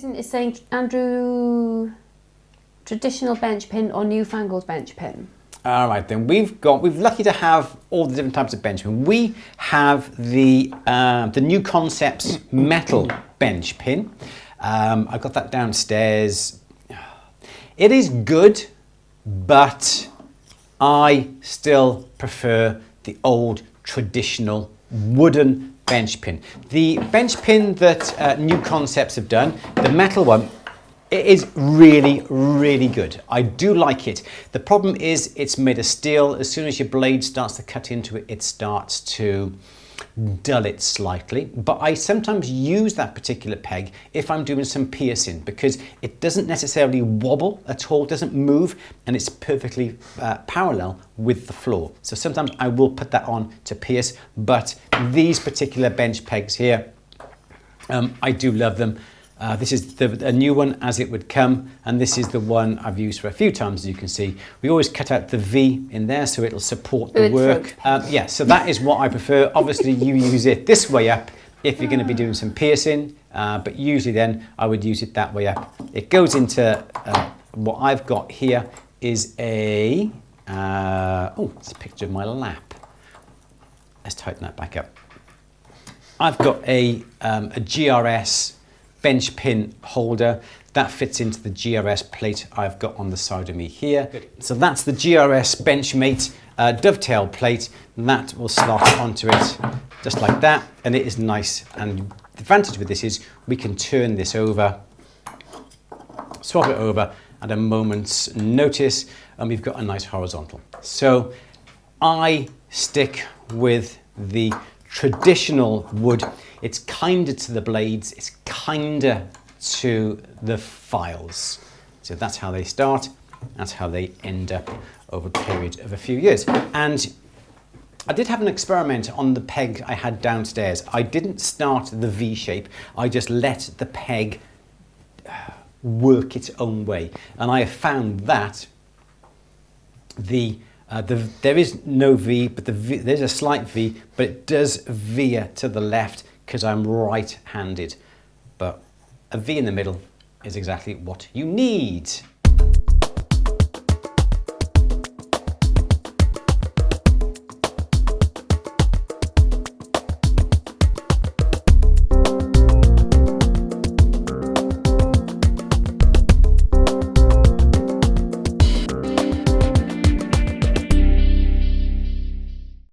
confusing. It's saying, Andrew, traditional bench pin or newfangled bench pin. All right, then we're lucky to have all the different types of bench pin. We have the New Concepts metal bench pin. I've got that downstairs. It is good, but I still prefer the old traditional wooden bench pin. The bench pin that New Concepts have done, the metal one, it is really, really good. I do like it. The problem is it's made of steel. As soon as your blade starts to cut into it, it starts to dull it slightly. But I sometimes use that particular peg if I'm doing some piercing, because it doesn't necessarily wobble at all, doesn't move, and it's perfectly parallel with the floor. So sometimes I will put that on to pierce, but these particular bench pegs here, I do love them. This is a new one as it would come, and this is the one I've used for a few times. As you can see, we always cut out the V in there so it'll support the work. Yeah, so that is what I prefer. Obviously you use it this way up if you're going to be doing some piercing, but usually then I would use it that way up. It goes into what I've got here is a oh, it's a picture of my lap. Let's tighten that back up. I've got a GRS bench pin holder that fits into the GRS plate I've got on the side of me here. Good. So that's the GRS Benchmate dovetail plate, and that will slot onto it just like that, and it is nice. And the advantage with this is we can turn this over, swap it over at a moment's notice, and we've got a nice horizontal. So I stick with the traditional wood. It's kinder to the blades, it's kinder to the files. So that's how they start, that's how they end up over a period of a few years. And I did have an experiment on the peg I had downstairs. I didn't start the V shape, I just let the peg work its own way. And I have found that there is no V, but there's a slight V, but it does veer to the left because I'm right-handed. But a V in the middle is exactly what you need.